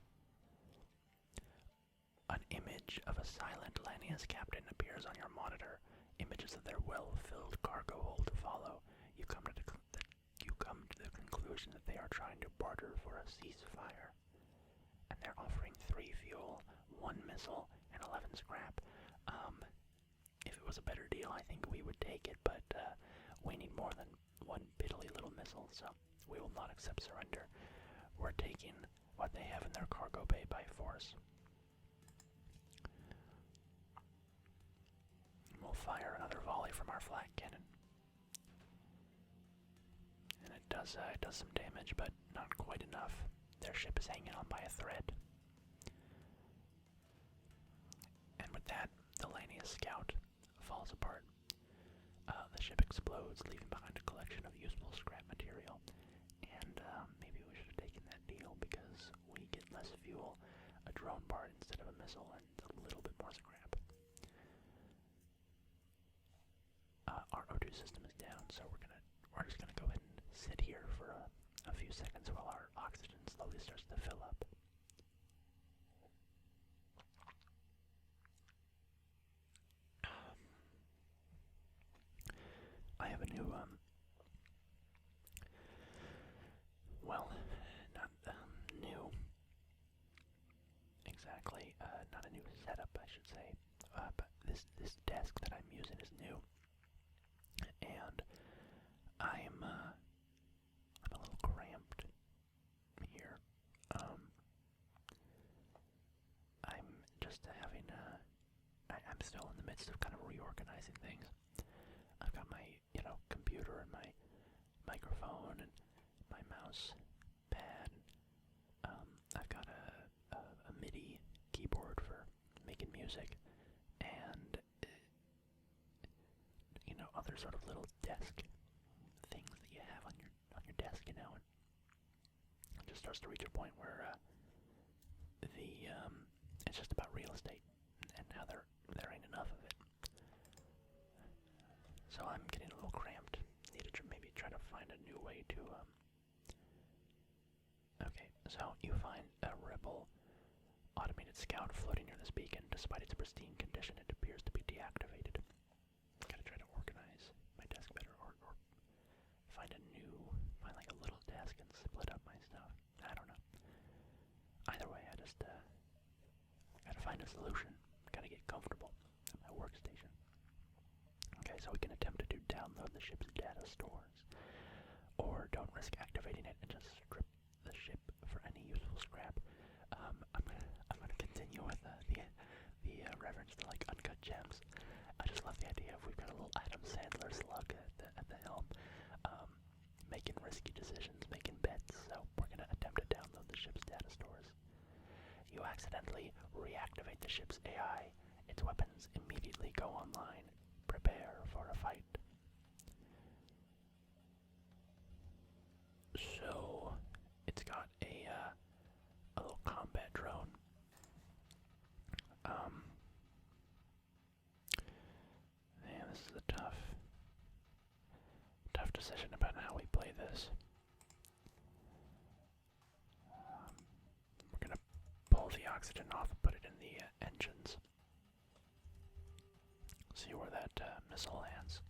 An image of a silent Lanius captain appears on your monitor. Images of their well-filled cargo hold follow. You come to the conclusion that they are trying to barter for a ceasefire. And they're offering 3 fuel, 1 missile, and 11 scrap. If it was a better deal, I think we would take it, but we need more than 1 piddly little missile, so we will not accept surrender. We're taking what they have in their cargo bay by force. We'll fire another volley from our flak cannon. And it does some damage, but not quite enough. Their ship is hanging on by a thread. And with that, the Lanius scout falls apart. The ship explodes, leaving behind a collection of useful scrap material. And maybe we should have taken that deal because we get less fuel, a drone part instead of a missile, and a little bit more scrap. Our O2 system is down, so we're just gonna go ahead and sit here for a few seconds while our oxygen slowly starts to fill up. I have a new, well, not new exactly, not a new setup, I should say, but this desk that I'm using is new, and I'm a little cramped here. I'm just having I'm still in the midst of kind of reorganizing things. I've got my, computer and my microphone and my mouse pad. I've got a MIDI keyboard for making music, and other sort of little desk things that you have on your desk, and it just starts to reach a point where it's just about real estate and how there ain't enough of it. So I'm getting a little cramped. Need to maybe try to find a new way to Okay, so you find a rebel automated scout floating near this beacon. Despite its pristine condition, it appears to be deactivated. Gotta try to organize my desk better, or find like a little desk and split up my stuff. I don't know. Either way, I just gotta find a solution. Gotta get comfortable at my workstation. Okay, so we can attempt to download the ship's data stores, or don't risk activating it and just strip the ship for any useful scrap. I'm gonna continue idea if we've got a little Adam Sandler slug at the helm, making risky decisions, making bets. So we're going to attempt to download the ship's data stores. You accidentally reactivate the ship's AI. Its weapons immediately go online. Prepare for a fight. So it's got a little combat drone. Man, this is a tough decision about how we play this. We're gonna pull the oxygen off and put it in the engines. See where that missile lands.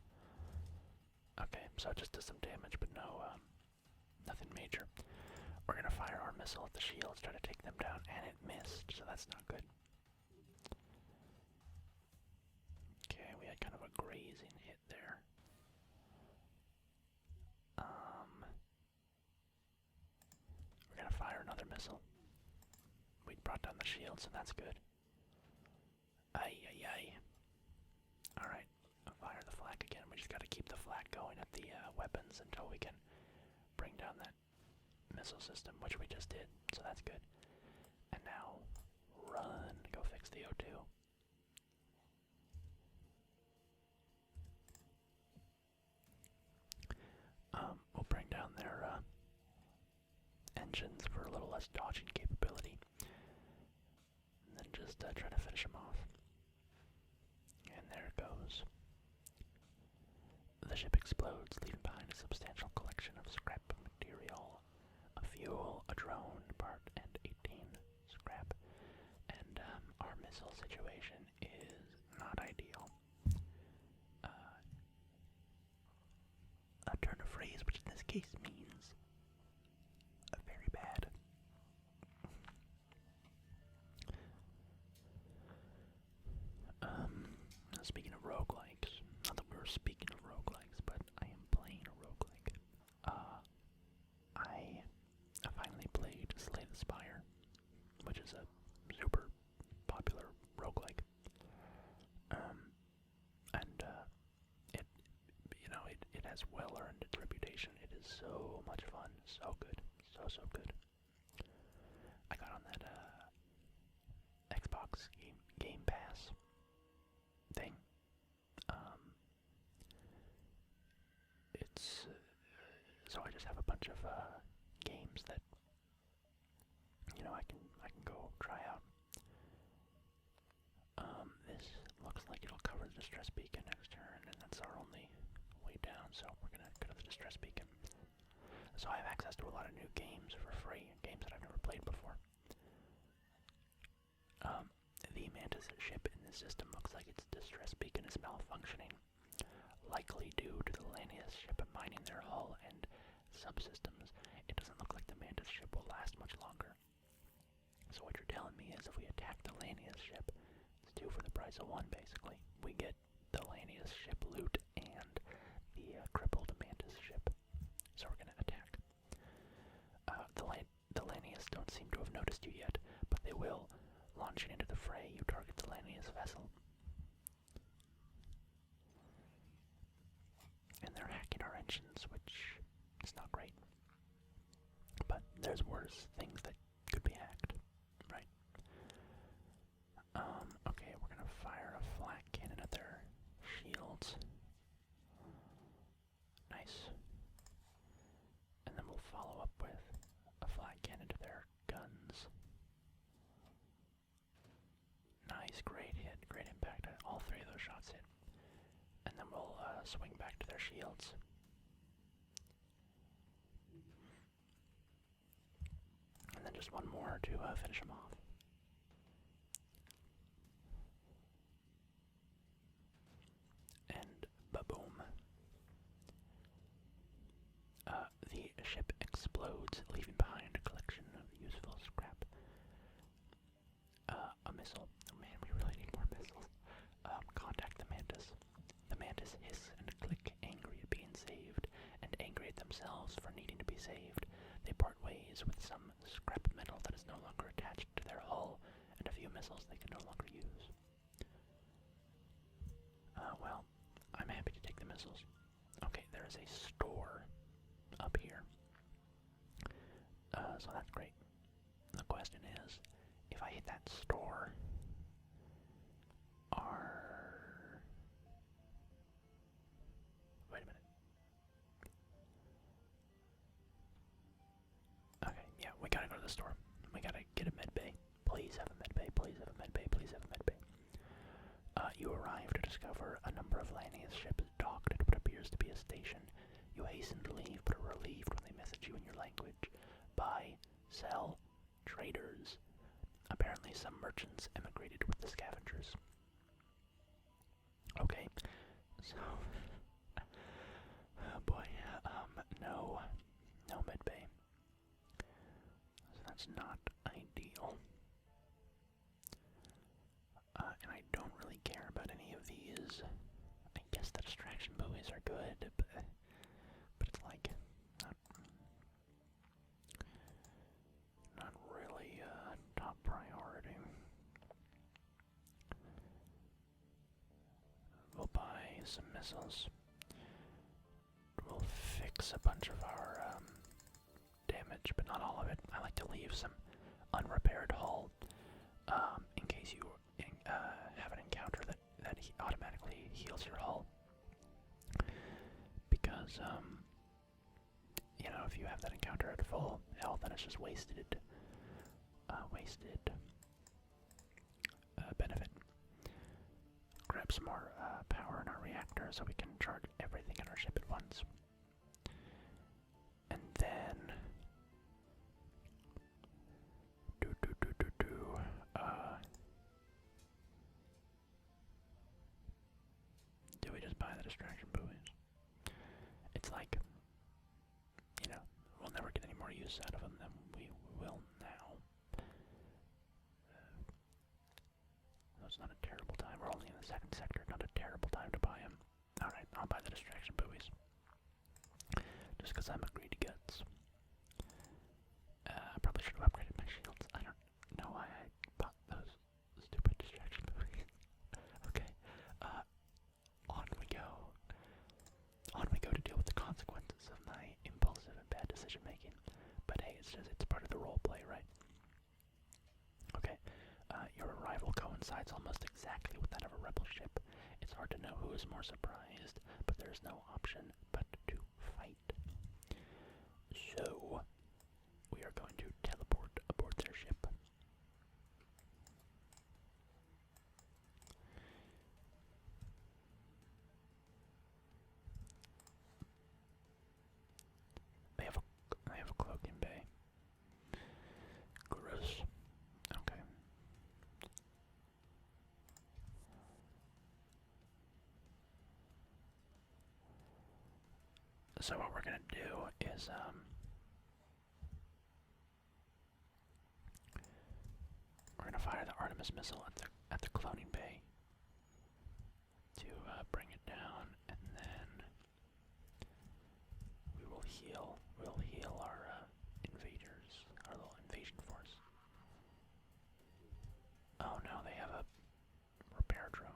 Okay, so it just does some damage, but nothing major. We're gonna fire our missile at the shields, try to take them down, and it missed, so that's not good. Okay, we had kind of a grazing hit there. We're gonna fire another missile. We brought down the shields, so that's good. Ay. Alright, fire the flak again. We just gotta keep the flak going at the weapons until we can bring down that missile system, which we just did, so that's good. And now, run, go fix the O2. We'll bring down their engines for a little less dodging capability, and then just try to finish them off. And there it goes. The ship explodes, leaving behind a substantial collection of scrap material, a fuel, a drone part, and 18 scrap. And our missile situation is not ideal. A turn of phrase, which in this case means very bad. Speaking of roguelikes, not that we were speaking of roguelikes, but I am playing a roguelike. I finally played Slay the Spire, which is a super popular roguelike. And it has well earned its reputation. It is so much fun, so good, so good. I got on that Xbox Game Pass thing. It's so I just have a bunch of games that I can go try out. This looks like it'll cover the distress beacon next turn, and that's our only way down. So we're gonna go to the distress beacon. So I have access to a lot of new games for free, games that I've never played before. The Mantis ship in this system looks like its distress beacon is malfunctioning, likely due to the Lanius ship mining their hull and subsystems. It doesn't look like the Mantis ship will last much longer. So what you're telling me is if we attack the Lanius ship, it's 2 for the price of 1 basically. We get the Lanius ship loot and the crippled Mantis ship. So we're gonna attack. The Lanius don't seem to have noticed you yet, but they will. Launching into the fray, you target the Lanius vessel. And they're hacking our engines, which is not great. But there's worse things that could be hacked, right? Okay, we're gonna fire a flak cannon at their shields. Nice. And then we'll follow up with a flak cannon to their guns. Nice, great hit, great impact. All 3 of those shots hit. And then we'll swing back to their shields. And then just one more to finish them off. And ba-boom. The ship explodes, leaving behind a collection of useful scrap. A missile. Oh man, we really need more missiles. Contact the Mantis. The Mantis hiss and click, angry at being saved, and angry at themselves for needing to be saved. They part ways with some scrap metal that is no longer attached to their hull, and a few missiles they can no longer use. Well, is a store up here. So that's great. The question is, if I hit that store, wait a minute. Okay, yeah, we gotta go to the store. We gotta get a med bay. Please have a med bay, please have a med bay, please have a med bay. You arrive to discover a number of Lania's ships docked at what appears to be a station. You hasten to leave, but are relieved when they message you in your language. Buy, sell, traders. Apparently some merchants emigrated with the scavengers. Okay, so... oh boy, no medbay. So that's not ideal. And I don't really care about any of these. I guess the distraction buoys are good, but it's like not really top priority. We'll buy some missiles. We'll fix a bunch of our damage, but not all of it. I like to leave some unrepaired hull in case you have an encounter that automatically heals your hull. Because, you know, if you have that encounter at full health, then it's just wasted benefit. Grab some more power in our reactor so we can charge everything in our ship at once. And then do we just buy the distraction buoys? It's like, you know, we'll never get any more use out of them than we will now. That's not a terrible time. We're only in the second sector. Not a terrible time to buy them. Alright, I'll buy the distraction buoys. Just because I'm a greedy guts. I probably should have upgraded my shields. I don't know why I bought those stupid distraction buoys. Okay, on we go. On we go to deal with the consequences of my impulsive and bad decision making. But hey, it's part of the role play, right? Okay, your arrival coincides almost exactly with that of a rebel ship. It's hard to know who is more surprised, but there's no option but to fight. So, we are going to teleport aboard their ship. They have a cloaking bay. Gross. Okay. So what we're gonna do is we're gonna fire the Artemis missile at the cloning bay to bring it down, and then we'll heal our invaders, our little invasion force. Oh no, they have a repair drone.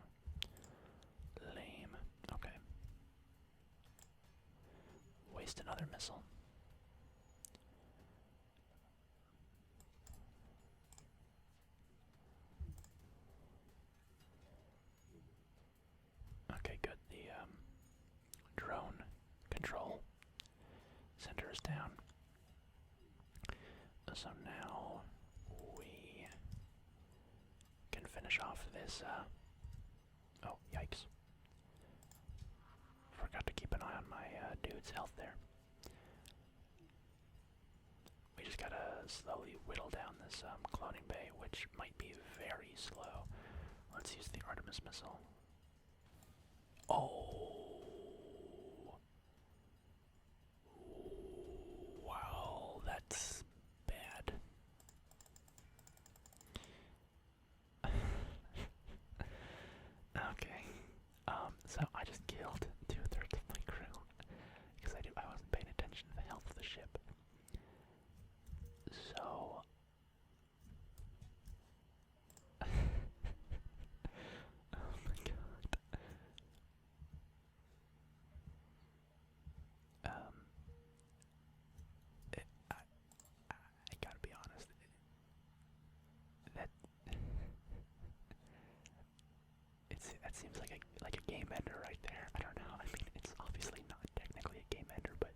Lame. Okay. Waste another missile. Okay, good. The drone control center is down. So now we can finish off this. Oh, yikes. Forgot to keep an eye on my dude's health there. We just gotta slowly whittle down this cloning bay, which might be very slow. Let's use the Artemis missile. Oh. Wow, that's bad. Okay. So I just killed 2/3 of my crew because I wasn't paying attention to the health of the ship. So oh my god. ender right there. I don't know. I mean, it's obviously not technically a game ender, but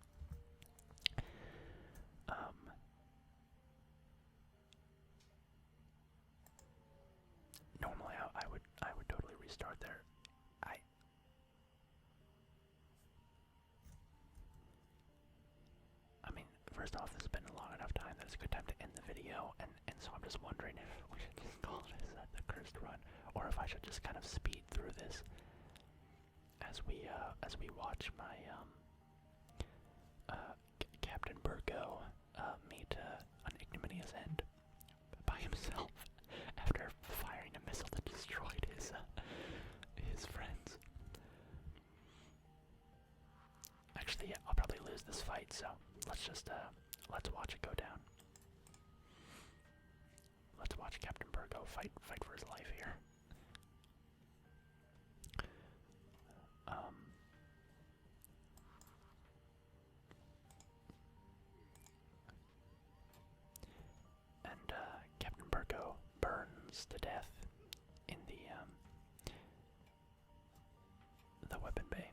normally I would totally restart there. I mean, first off, this has been a long enough time that it's a good time to end the video, and so I'm just wondering if we should just call this the cursed run, or if I should just kind of speed through this as we watch my Captain Burgo meet an ignominious end by himself after firing a missile that destroyed his friends. Actually, yeah, I'll probably lose this fight, so let's just let's watch it go down. Let's watch Captain Burgo fight for his life here. And Captain Burgo burns to death in the weapon bay.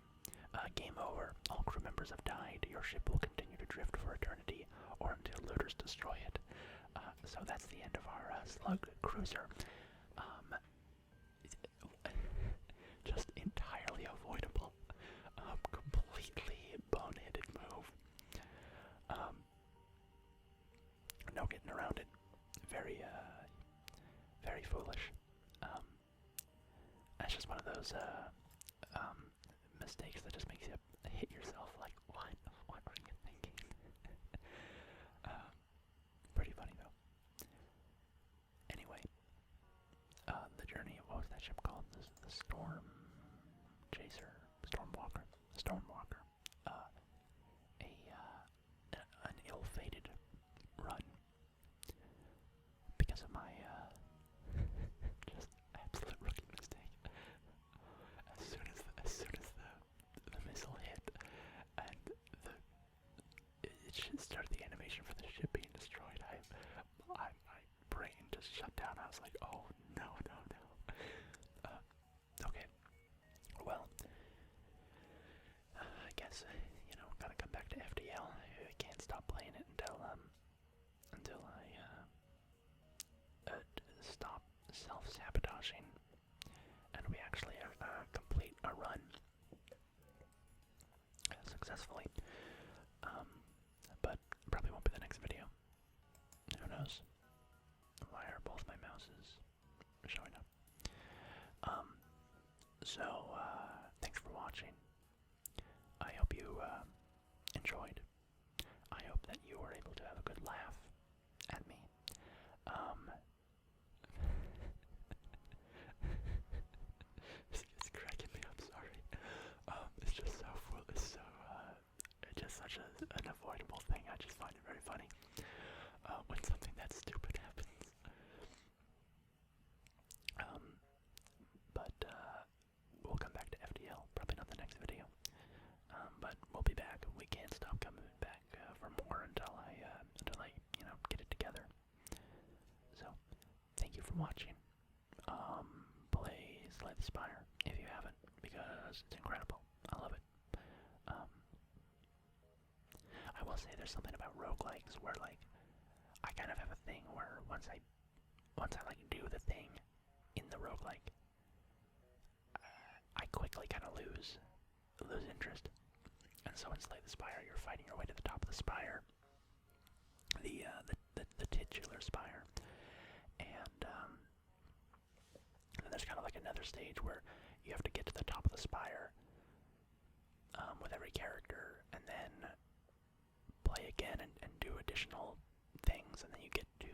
Game over. All crew members have died. Your ship will continue to drift for eternity, or until looters destroy it. So that's the end of our Slug Cruiser. Just entirely avoidable. Completely boneheaded move. No getting around it. Very, very foolish. That's just one of those mistakes that just makes you hit yourself. Like, what were you thinking? Pretty funny though. Anyway, the journey. What was that ship called? The Storm Chaser, Stormwalker, Stormwalker. An ill-fated run because of my just absolute rookie mistake. As soon as the missile hit and it should start the animation for the ship being destroyed, my brain just shut down. I was like, oh no. Okay. Well, I guess gotta come back to FTL. I can't stop playing it until I stop self-sabotaging and we actually complete a run successfully. But probably won't be the next video. Who knows? Why are both my mouses showing up? So thanks for watching. I hope you enjoyed. I hope that you were able to have a good laugh at me. It's cracking me up, sorry. It's just so full, it's just such an avoidable thing. I just find it very funny when something that stupid happens. But we'll come back to FTL, probably not the next video. But we'll be back. We can't stop coming back for more until I get it together. So, thank you for watching. Play Slay the Spire if you haven't, because it's incredible. I love it. I will say there's something about roguelikes where I kind of have a thing where once I do the thing in the roguelike, I quickly kind of lose interest. And so in Slay the Spire, you're fighting your way to the top of the spire, the titular spire, and then there's kind of like another stage where you have to get to the top of the spire with every character, and then play again and do additional things, and then you get to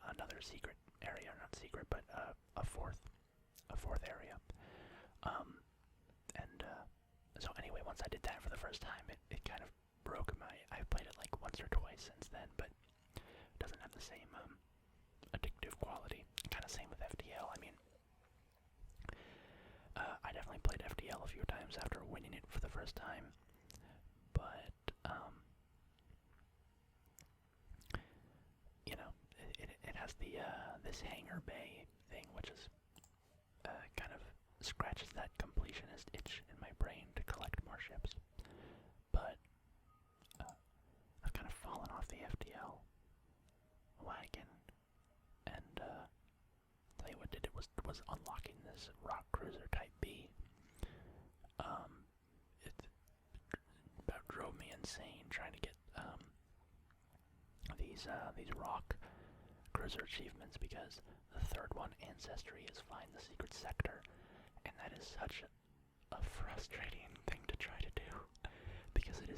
another secret area, not secret, but a fourth area. So anyway, once I did that for the first time, it kind of broke I've played it like once or twice since then, but it doesn't have the same addictive quality. Kind of same with FTL. I mean, I definitely played FTL a few times after winning it for the first time, but it has the this hangar bay thing, which is kind of scratches that completionist itch in my brain to collect more ships. But I've kind of fallen off the FTL wagon, and tell you what did it was unlocking this rock cruiser Type B. It about drove me insane trying to get these rock cruiser achievements, because the third one, Ancestry, is find the secret sector, and that is such a frustrating thing to try to do, because it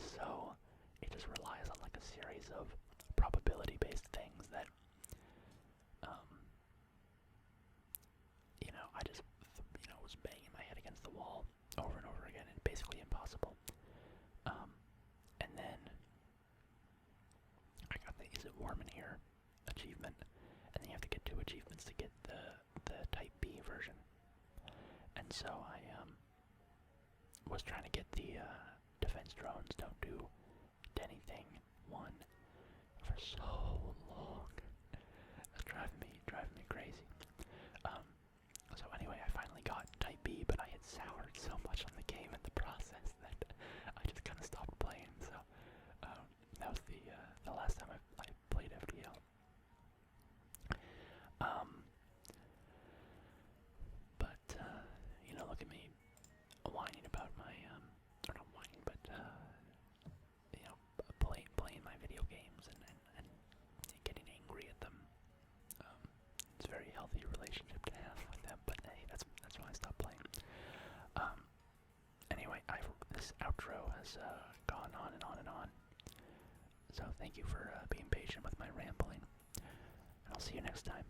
just relies on like a series of probability-based things that, I just, was banging my head against the wall over and over again, and basically impossible. And then I got the Is It Warm in Here achievement, and then you have to get 2 achievements to get the Type B version. And so I was trying to get the defense drones don't do anything 1 for so long. It's driving me crazy. So anyway, I finally got Type B, but I had soured so much on the game in the process that I just kind of stopped playing. So that was the last time I played FTL. But look at me whining about my or not whining, but playing my video games and getting angry at them. It's a very healthy relationship to have with them, but hey, that's why I stopped playing. Anyway, this outro has gone on and on and on. So thank you for being patient with my rambling, and I'll see you next time.